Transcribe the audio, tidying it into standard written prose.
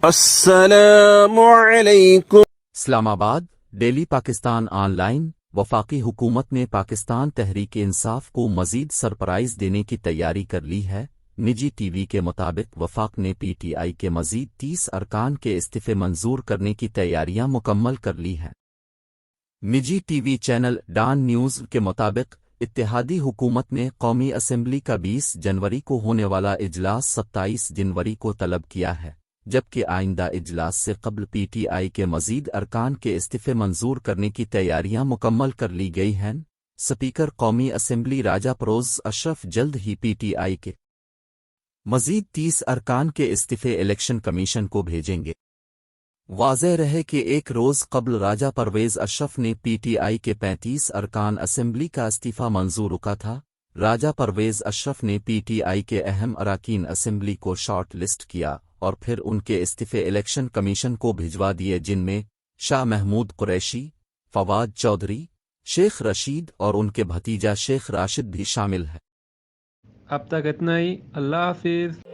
السلام علیکم۔ اسلام آباد ڈیلی پاکستان آن لائن۔ وفاقی حکومت نے پاکستان تحریک انصاف کو مزید سرپرائز دینے کی تیاری کر لی ہے۔ نجی ٹی وی کے مطابق وفاق نے پی ٹی آئی کے مزید 30 ارکان کے استعفے منظور کرنے کی تیاریاں مکمل کر لی ہیں۔ نجی TV channel Dawn News کے مطابق اتحادی حکومت نے قومی اسمبلی کا 20 جنوری کو ہونے والا اجلاس 27 جنوری کو طلب کیا ہے، جبکہ آئندہ اجلاس سے قبل پی ٹی آئی کے مزید ارکان کے استعفے منظور کرنے کی تیاریاں مکمل کر لی گئی ہیں۔ سپیکر قومی اسمبلی راجہ پروز اشرف جلد ہی پی ٹی آئی کے مزید 30 ارکان کے استعفے الیکشن کمیشن کو بھیجیں گے۔ واضح رہے کہ ایک روز قبل راجہ پرویز اشرف نے پی ٹی آئی کے 35 ارکان اسمبلی کا استعفی منظور رکا تھا۔ راجہ پرویز اشرف نے پی ٹی آئی کے اہم اراکین اسمبلی کو شارٹ لسٹ کیا اور پھر ان کے استعفے الیکشن کمیشن کو بھجوا دیے، جن میں شاہ محمود قریشی، فواد چودھری، شیخ رشید اور ان کے بھتیجا شیخ راشد بھی شامل ہے۔ اب تک اتنا ہی، اللہ حافظ۔